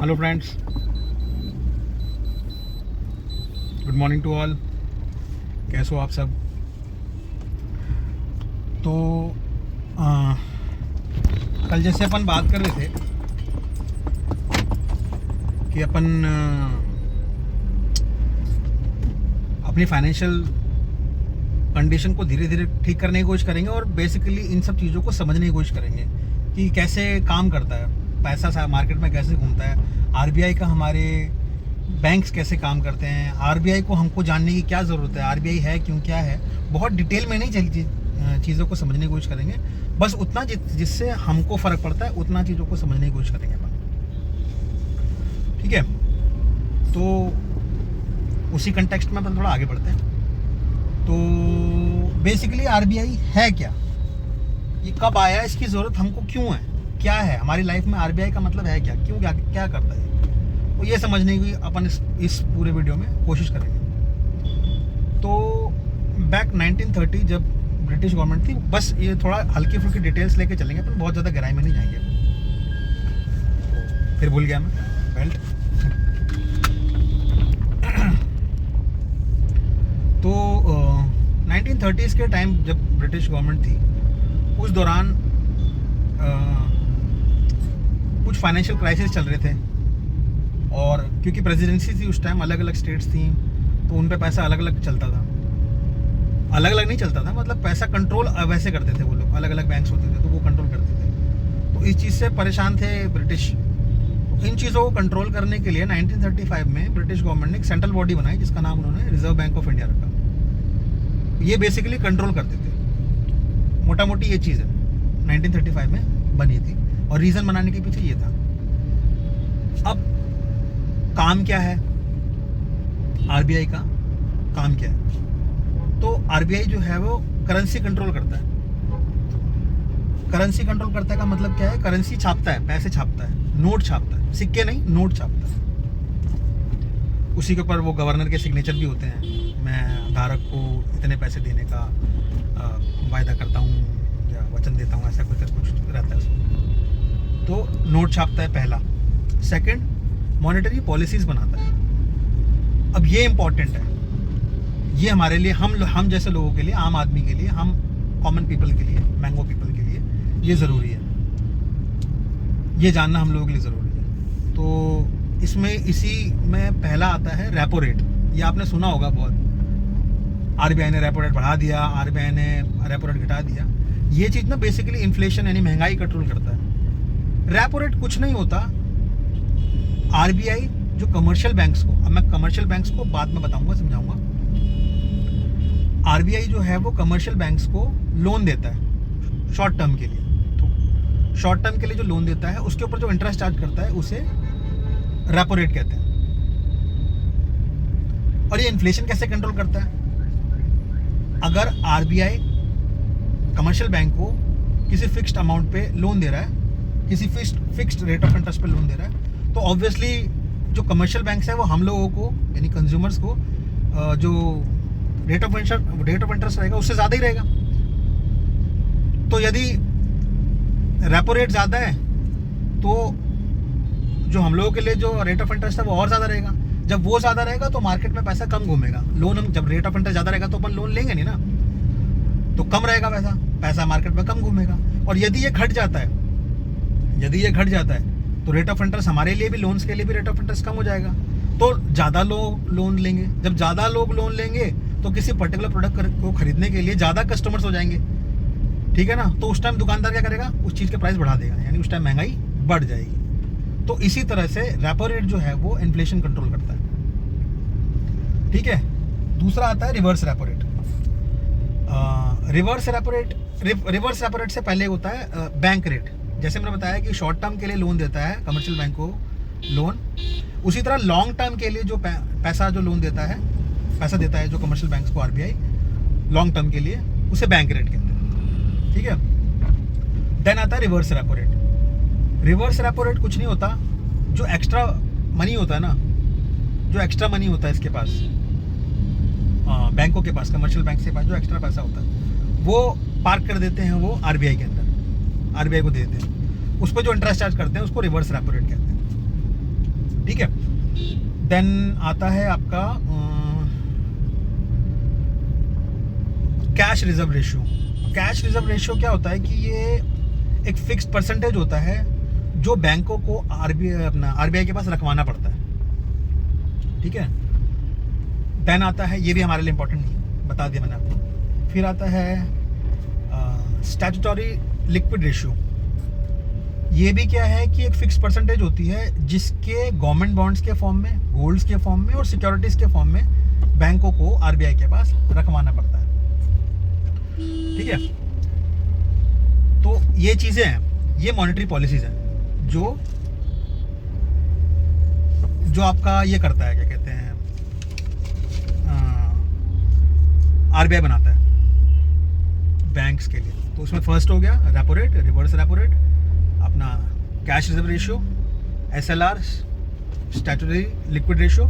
Hello friends, good morning to all. कैसे हो आप सब? तो कल जैसे अपन बात कर रहे थे कि अपन अपनी फाइनेंशियल कंडीशन को धीरे धीरे ठीक करने की कोशिश करेंगे और बेसिकली इन सब चीज़ों को समझने की कोशिश करेंगे कि कैसे काम करता है पैसा, मार्केट में कैसे घूमता है, आरबीआई का हमारे बैंक्स कैसे काम करते हैं, आरबीआई को हमको जानने की क्या ज़रूरत है, आरबीआई है क्यों, क्या है। बहुत डिटेल में नहीं चीज़ों को समझने की कोशिश करेंगे, बस उतना जिससे हमको फ़र्क पड़ता है उतना चीज़ों को समझने की कोशिश करेंगे अपन। ठीक है, तो उसी कंटेक्स्ट में अपन थोड़ा आगे बढ़ते हैं। तो बेसिकली आरबीआई है क्या, ये कब आया, इसकी ज़रूरत हमको क्यों है, क्या है हमारी लाइफ में, आरबीआई का मतलब है क्या, क्यों, क्या करता है, तो ये समझने की अपन इस पूरे वीडियो में कोशिश करेंगे। तो बैक 1930 जब ब्रिटिश गवर्नमेंट थी, बस ये थोड़ा हल्की फुल्की डिटेल्स लेके चलेंगे अपन, बहुत ज़्यादा गहराई में नहीं जाएंगे। तो फिर भूल गया मैं बेल्ट। तो 1930s के टाइम जब ब्रिटिश गवर्नमेंट थी, उस दौरान कुछ फाइनेंशियल क्राइसिस चल रहे थे, और क्योंकि प्रेसिडेंसी थी उस टाइम, अलग अलग स्टेट्स थी, तो उन पे पैसा अलग अलग चलता था, अलग अलग नहीं चलता था, मतलब पैसा कंट्रोल वैसे करते थे वो लोग, अलग अलग बैंक्स होते थे तो वो कंट्रोल करते थे। तो इस चीज़ से परेशान थे ब्रिटिश। तो इन चीज़ों को कंट्रोल करने के लिए 1935 में ब्रिटिश गवर्नमेंट ने एक सेंट्रल बॉडी बनाई जिसका नाम उन्होंने रिजर्व बैंक ऑफ इंडिया रखा। ये बेसिकली कंट्रोल करते थे, मोटा मोटी ये चीज़ है 1935 में बनी थी, और रीज़न बनाने के पीछे ये था। अब काम क्या है आरबीआई का, काम क्या है? तो आरबीआई जो है वो करेंसी कंट्रोल करता है। करेंसी कंट्रोल करता है का मतलब क्या है? करेंसी छापता है, पैसे छापता है, नोट छापता है, सिक्के नहीं, नोट छापता है। उसी के ऊपर वो गवर्नर के सिग्नेचर भी होते हैं, मैं धारक को इतने पैसे देने का वायदा करता हूँ या वचन देता हूँ, ऐसा कुछ रहता है उसमें। तो नोट छापता है पहला। सेकंड, मॉनेटरी पॉलिसीज़ बनाता है। अब ये इम्पॉर्टेंट है, ये हमारे लिए, हम जैसे लोगों के लिए, आम आदमी के लिए, हम कॉमन पीपल के लिए, मैंगो पीपल के लिए ये ज़रूरी है, ये जानना हम लोगों के लिए ज़रूरी है। तो इसमें इसी में पहला आता है रेपो रेट। ये आपने सुना होगा बहुत, आरबीआई ने रेपो रेट बढ़ा दिया, आरबीआई ने रेपो रेट घटा दिया। ये चीज़ ना बेसिकली इन्फ्लेशन यानी महंगाई कंट्रोल करता है। रेपो रेट कुछ नहीं होता, आरबीआई जो कमर्शियल बैंक्स को, अब मैं कमर्शियल बैंक्स को बाद में बताऊंगा, समझाऊंगा। आरबीआई जो है वो कमर्शियल बैंक्स को लोन देता है शॉर्ट टर्म के लिए। तो शॉर्ट टर्म के लिए जो लोन देता है उसके ऊपर जो इंटरेस्ट चार्ज करता है उसे रेपो रेट कहते हैं। और ये इन्फ्लेशन कैसे कंट्रोल करता है? अगर आरबीआई कमर्शियल बैंक को किसी फिक्स्ड अमाउंट पे लोन दे रहा है, किसी फिक्स्ड रेट ऑफ इंटरेस्ट पे लोन दे रहा है, तो ऑब्वियसली जो कमर्शियल बैंक्स है वो हम लोगों को यानी कंज्यूमर्स को जो रेट ऑफ इंटरेस्ट रहेगा उससे ज़्यादा ही रहेगा। तो यदि रेपो रेट ज़्यादा है तो जो हम लोगों के लिए जो रेट ऑफ इंटरेस्ट है वो और ज़्यादा रहेगा। जब वो ज़्यादा रहेगा तो मार्केट में पैसा कम घूमेगा। लोन, हम जब रेट ऑफ इंटरेस्ट ज़्यादा रहेगा तो अपन लोन लेंगे नहीं ना, तो कम रहेगा पैसा मार्केट में कम घूमेगा। और यदि ये घट जाता है तो रेट ऑफ इंटरेस्ट हमारे लिए भी, लोन्स के लिए भी रेट ऑफ इंटरेस्ट कम हो जाएगा, तो ज़्यादा लोग लोन लेंगे। जब ज़्यादा लोग लोन लेंगे तो किसी पर्टिकुलर प्रोडक्ट को खरीदने के लिए ज़्यादा कस्टमर्स हो जाएंगे, ठीक है ना। तो उस टाइम दुकानदार क्या करेगा? उस चीज़ के प्राइस बढ़ा देगा, यानी उस टाइम महंगाई बढ़ जाएगी। तो इसी तरह से रेपो रेट जो है वो इन्फ्लेशन कंट्रोल करता है, ठीक है। दूसरा आता है reverse repo rate. Reverse repo rate से पहले होता है बैंक रेट। जैसे मैंने बताया कि शॉर्ट टर्म के लिए लोन देता है कमर्शियल बैंक को लोन, उसी तरह लॉन्ग टर्म के लिए जो पैसा देता है जो कमर्शियल बैंक्स को आरबीआई लॉन्ग टर्म के लिए, उसे बैंक रेट कहते हैं, ठीक है। देन आता है reverse repo rate. Reverse repo rate कुछ नहीं होता, जो एक्स्ट्रा मनी होता है ना, जो एक्स्ट्रा मनी होता है इसके पास, बैंकों के पास, कमर्शियल बैंक के पास जो एक्स्ट्रा पैसा होता है वो पार्क कर देते हैं वो आरबीआई के अंदर, आरबीआई को दे देते हैं। उस पर जो इंटरेस्ट चार्ज करते हैं उसको रिवर्स रेपो रेट कहते हैं। ठीक है। देन आता है आपका cash reserve ratio. Cash reserve ratio क्या होता है कि ये एक फिक्स्ड परसेंटेज होता है जो बैंकों को आरबीआई के पास रखवाना पड़ता है, ठीक है। देन आता है, ये भी हमारे लिए इंपॉर्टेंट नहीं, बता दिया मैंने आपको। फिर आता है स्टैट्यूटरी लिक्विड रेशियो। ये भी क्या है कि एक फिक्स परसेंटेज होती है जिसके गवर्नमेंट बॉन्ड्स के फॉर्म में, गोल्ड्स के फॉर्म में और सिक्योरिटीज़ के फॉर्म में बैंकों को आरबीआई के पास रखवाना पड़ता है, ठीक है। तो ये चीज़ें हैं, ये मॉनेटरी पॉलिसीज़ हैं जो आपका ये करता है, क्या कहते हैं, आरबीआई बनाता है बैंक्स के लिए। तो उसमें फर्स्ट हो गया repo rate, reverse repo rate, अपना cash reserve ratio, SLR, statutory liquid ratio,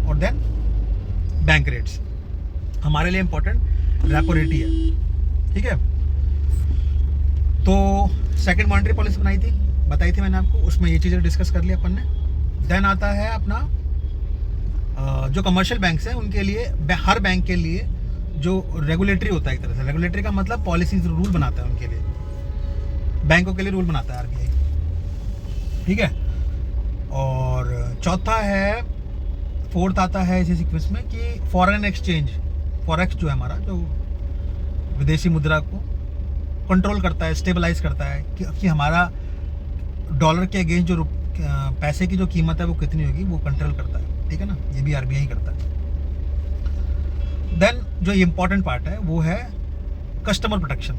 और देन बैंक रेट्स। हमारे लिए इंपॉर्टेंट रेपो रेट ही है, ठीक है। तो सेकंड मॉनेटरी पॉलिसी बताई थी मैंने आपको, उसमें ये चीज़ें डिस्कस कर लिया अपन ने। देन आता है अपना जो कमर्शियल बैंक्स हैं उनके लिए, हर बैंक के लिए जो रेगुलेटरी होता है, एक तरह से रेगुलेटरी का मतलब पॉलिसीज, रूल बनाता है उनके लिए, बैंकों के लिए रूल बनाता है आरबीआई, ठीक है। और चौथा है, फोर्थ आता है इसी सीक्वेंस में कि फॉरेन एक्सचेंज, फॉरेक्स जो है हमारा, जो विदेशी मुद्रा को कंट्रोल करता है, स्टेबलाइज करता है कि हमारा डॉलर के अगेंस्ट जो पैसे की जो कीमत है वो कितनी होगी, वो कंट्रोल करता है, ठीक है ना। ये भी आरबीआई करता है। देन जो इम्पॉर्टेंट पार्ट है वो है कस्टमर प्रोटेक्शन।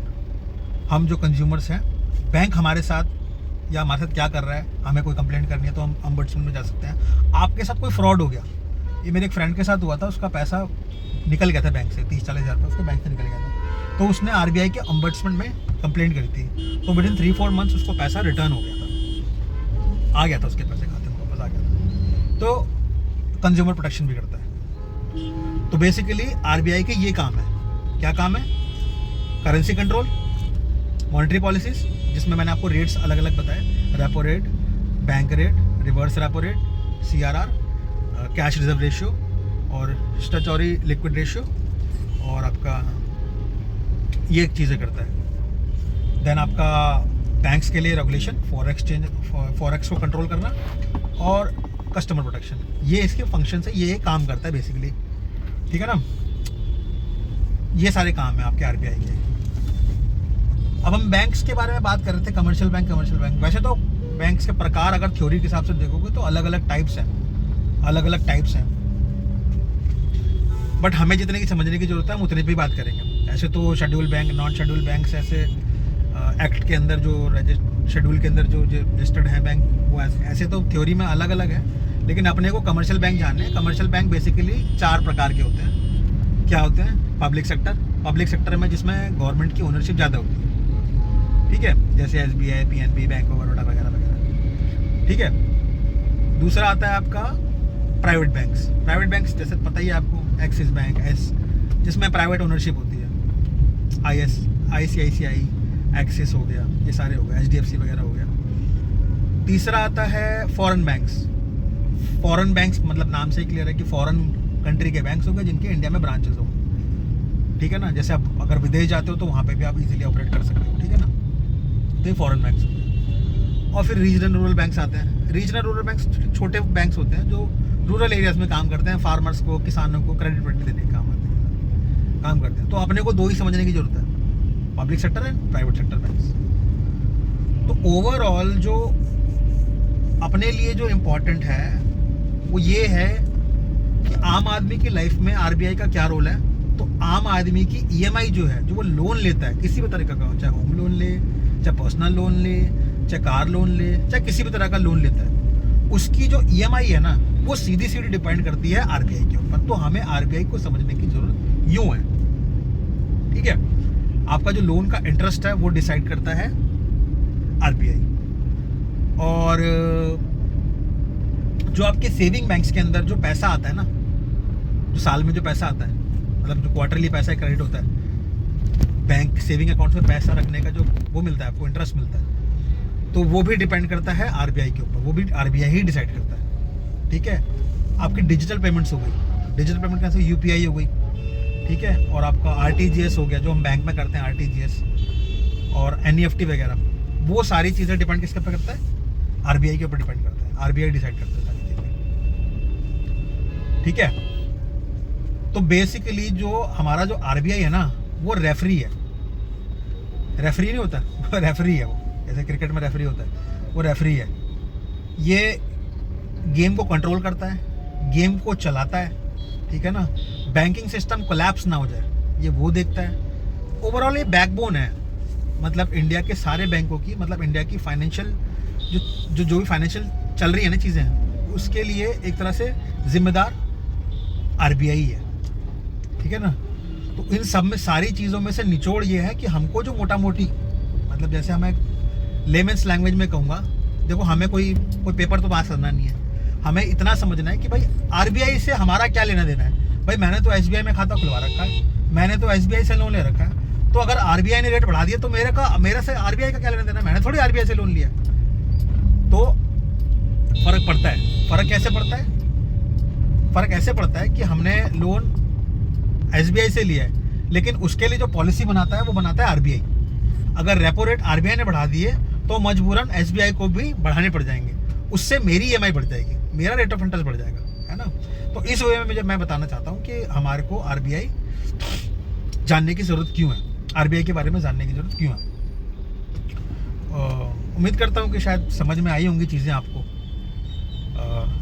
हम जो कंज्यूमर्स हैं, बैंक हमारे साथ या हमारे साथ क्या कर रहा है, हमें कोई कंप्लेंट करनी है तो हम अम्बड्समैन में जा सकते हैं। आपके साथ कोई फ्रॉड हो गया, ये मेरे एक फ्रेंड के साथ हुआ था, उसका पैसा निकल गया था बैंक से, 30-40 हज़ार रुपये उसके बैंक से निकल गया था। तो उसने आरबीआई के अम्बड्समैन में कंप्लेंट करी थी, तो विदिन 3-4 मंथ्स उसको पैसा रिटर्न हो गया था, आ गया था उसके पैसे खाते में वापस आ गया था। तो कंज्यूमर प्रोटेक्शन भी करता है। तो बेसिकली आरबीआई के ये काम है। क्या काम है? करेंसी कंट्रोल, मॉनेटरी पॉलिसीज, जिसमें मैंने आपको रेट्स अलग अलग बताए, repo rate, bank rate, reverse repo rate, CRR, cash reserve ratio और स्टैट्यूटरी लिक्विड रेशियो, और आपका ये चीज़ें करता है। देन आपका बैंक्स के लिए रेगुलेशन, फॉरेक्स को कंट्रोल करना और कस्टमर प्रोटेक्शन, ये इसके फंक्शन है, ये काम करता है बेसिकली, ठीक है ना। ये सारे काम है आपके आरबीआई के। अब हम बैंक्स के बारे में बात कर रहे थे, कमर्शियल बैंक। वैसे तो बैंक्स के प्रकार अगर थ्योरी के हिसाब से देखोगे तो अलग अलग टाइप्स हैं, बट हमें जितने की समझने की जरूरत है हम उतने पे बात करेंगे। ऐसे तो schedule bank, non schedule banks, ऐसे एक्ट के अंदर जो शेड्यूल के अंदर जो लिस्टेड है बैंक, वो ऐसे तो थ्योरी में अलग अलग है, लेकिन अपने को कमर्शियल बैंक जानने हैं। कमर्शियल बैंक बेसिकली 4 प्रकार के होते हैं। क्या होते हैं? पब्लिक सेक्टर में जिसमें गवर्नमेंट की ओनरशिप ज़्यादा होती है, ठीक है, जैसे SBI, PNB, bank of Baroda वगैरह वगैरह, ठीक है। दूसरा आता है आपका प्राइवेट बैंक्स, जैसे पता ही है आपको, एक्सिस बैंक, जिसमें प्राइवेट ओनरशिप होती है, ICICI, एक्सिस हो गया, ये सारे हो गए, HDFC वगैरह हो गया। तीसरा आता है फॉरेन बैंक्स, मतलब नाम से ही क्लियर है कि फॉरेन कंट्री के बैंक्स हो गए जिनके इंडिया में ब्रांचेस हो, ठीक है ना। जैसे आप अगर विदेश जाते हो तो वहाँ पे भी आप इजीली ऑपरेट कर सकते हो, ठीक है ना। तो ये फॉरेन बैंक्स हो गए। और फिर रीजनल रूरल बैंक्स आते हैं। रीजनल रूरल बैंक्स छोटे बैंक्स होते हैं जो रूरल एरियाज में काम करते हैं, फार्मर्स को, किसानों को क्रेडिट देने का काम करते हैं। तो अपने को 2 ही समझने की जरूरत है, public sector and private sector banks. तो ओवरऑल जो अपने लिए जो इम्पोर्टेंट है वो ये है कि आम आदमी की लाइफ में आरबीआई का क्या रोल है। तो आम आदमी की ईएमआई जो है, जो वो लोन लेता है किसी भी तरह का, चाहे होम लोन ले, चाहे पर्सनल लोन ले, चाहे कार लोन ले, चाहे किसी भी तरह का लोन लेता है, उसकी जो ईएमआई है ना, वो सीधी डिपेंड करती है आरबीआई के ऊपर। तो हमें आरबीआई को समझने की जरूरत यूं है, ठीक है। आपका जो लोन का इंटरेस्ट है वो डिसाइड करता है आरबीआई। और जो आपके सेविंग बैंक्स के अंदर जो पैसा आता है ना, जो साल में जो पैसा आता है, मतलब जो क्वार्टरली पैसा क्रेडिट होता है, बैंक सेविंग अकाउंट में पैसा रखने का जो वो मिलता है, आपको इंटरेस्ट मिलता है, तो वो भी डिपेंड करता है आरबीआई के ऊपर। वो भी आरबीआई ही डिसाइड करता है, ठीक है। आपकी डिजिटल पेमेंट्स हो गई, डिजिटल पेमेंट कैसे, यूपीआई हो गई, ठीक है। और आपका आरटीजीएस हो गया जो हम बैंक में करते हैं, आरटीजीएस और एनईएफटी वगैरह, वो सारी चीज़ें डिपेंड किसके ऊपर करता है, आरबीआई के ऊपर डिपेंड करता है। आरबीआई डिसाइड करता है सारी चीज़ें, ठीक है। तो बेसिकली जो हमारा जो आरबीआई है ना, वो रेफरी है, रेफरी नहीं होता रेफरी है वो, जैसे क्रिकेट में रेफरी होता है, वो रेफरी है। ये गेम को कंट्रोल करता है, गेम को चलाता है, ठीक है ना। बैंकिंग सिस्टम कोलैप्स ना हो जाए, ये वो देखता है। ओवरऑल ये बैकबोन है, मतलब इंडिया के सारे बैंकों की, मतलब इंडिया की फाइनेंशियल जो भी फाइनेंशियल चल रही है ना चीज़ें, उसके लिए एक तरह से जिम्मेदार आरबीआई है, ठीक है ना। तो इन सब में सारी चीज़ों में से निचोड़ ये है कि हमको जो मोटा मोटी, मतलब जैसे हमें लेमेंस लैंग्वेज में कहूँगा, देखो हमें कोई पेपर तो पास करना नहीं है, हमें इतना समझना है कि भाई आरबीआई से हमारा क्या लेना देना है। भाई मैंने तो एसबीआई में खाता खुलवा रखा है, मैंने तो एसबीआई से लोन ले रखा है, तो अगर आरबीआई ने रेट बढ़ा दिया तो मेरे से आरबीआई का क्या लेना देना है, मैंने थोड़ी आरबीआई से लोन लिया। तो फर्क पड़ता है। फर्क कैसे पड़ता है? फर्क ऐसे पड़ता है कि हमने लोन एसबीआई से लिया है, लेकिन उसके लिए जो पॉलिसी बनाता है वो बनाता है आरबीआई। अगर रेपो रेट आरबीआई ने बढ़ा दिए तो मजबूरन एसबीआई को भी बढ़ाने पड़ जाएंगे, उससे मेरी ईएमआई बढ़ जाएगी, मेरा रेट ऑफ इंटरेस्ट बढ़ जाएगा, है ना। तो इस वे में मैं बताना चाहता हूँ कि हमारे को आरबीआई जानने की ज़रूरत क्यों है, आरबीआई के बारे में जानने की ज़रूरत क्यों है। उम्मीद करता हूँ कि शायद समझ में आई होंगी चीज़ें आपको।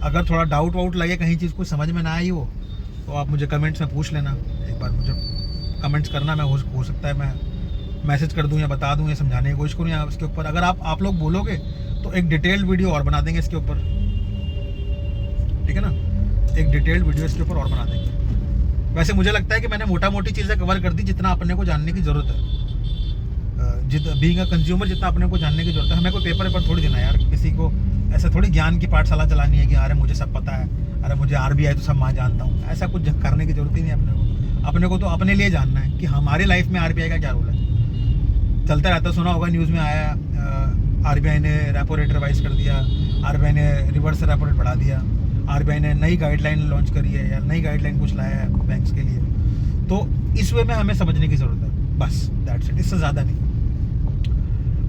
अगर थोड़ा डाउट वाउट लगे, कहीं चीज़ कुछ समझ में ना आई हो, तो आप मुझे कमेंट्स में पूछ लेना। एक बार मुझे कमेंट्स करना, मैं हो सकता है मैं मैसेज कर दूं या बता दूं या समझाने की कोशिश करूं या इसके ऊपर। अगर आप लोग बोलोगे तो एक डिटेल्ड वीडियो और बना देंगे इसके ऊपर, ठीक है ना। एक डिटेल्ड वीडियो इसके ऊपर और बना देंगे। वैसे मुझे लगता है कि मैंने मोटा मोटी चीज़ें कवर कर दी, जितना अपने को जानने की ज़रूरत है। बीइंग अ कंज्यूमर जितना अपने को जानने की जरूरत है। हमें कोई पेपर थोड़ी देना है यार, किसी को ऐसा थोड़ी ज्ञान की पाठशाला चलानी है कि अरे मुझे सब पता है, अरे मुझे आरबीआई तो सब मैं जानता हूँ। ऐसा कुछ करने की जरूरत ही नहीं है अपने को तो अपने लिए जानना है कि हमारी लाइफ में आरबीआई का क्या रोल है। चलता रहता, सुना होगा न्यूज़ में आया, आरबीआई ने रेपो रेट रिवाइज कर दिया, आरबीआई ने रिवर्स रेपो रेट बढ़ा दिया, आरबीआई ने नई गाइडलाइन लॉन्च करी है या नई गाइडलाइन कुछ लाया है बैंक्स के लिए। तो इस वे में हमें समझने की ज़रूरत है, बस दैट्स इट, इससे ज़्यादा नहीं।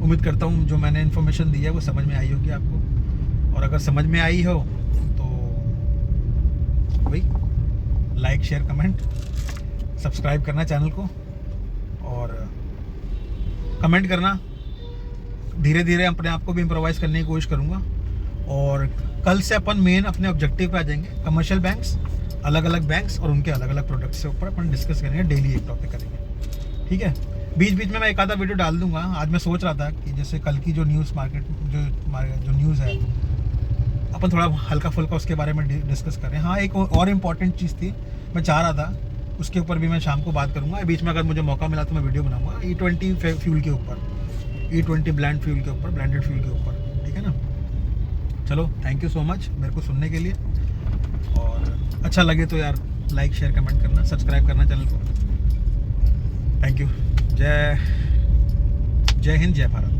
उम्मीद करता हूँ जो मैंने इन्फॉर्मेशन दी है वो समझ में आई होगी आपको, और अगर समझ में आई हो तो भाई लाइक शेयर कमेंट सब्सक्राइब करना चैनल को, और कमेंट करना। धीरे धीरे अपने आप को भी इम्प्रोवाइज़ करने की कोशिश करूँगा, और कल से अपन मेन अपने ऑब्जेक्टिव पे आ जाएंगे। कमर्शियल बैंक्स, अलग अलग बैंक्स और उनके अलग अलग प्रोडक्ट्स के ऊपर अपन डिस्कस करेंगे, डेली एक टॉपिक करेंगे, ठीक है। बीच बीच में मैं एक आधा वीडियो डाल दूंगा। आज मैं सोच रहा था कि जैसे कल की जो न्यूज़ मार्केट जो न्यूज़ है, अपन थोड़ा हल्का फुल्का उसके बारे में डिस्कस करें। हाँ, एक और इम्पॉर्टेंट चीज़ थी, मैं चाह रहा था उसके ऊपर भी मैं शाम को बात करूँगा। बीच में अगर मुझे मौका मिला तो मैं वीडियो बनाऊँगा E20 फ्यूल के ऊपर, E20 ब्लेंड फ्यूल के ऊपर, ब्लेंडेड फ्यूल के ऊपर, ठीक है ना। चलो, थैंक यू सो मच मेरे को सुनने के लिए, और अच्छा लगे तो यार लाइक शेयर कमेंट करना, सब्सक्राइब करना चैनल को। Thank you. जय हिंद, जय भारत।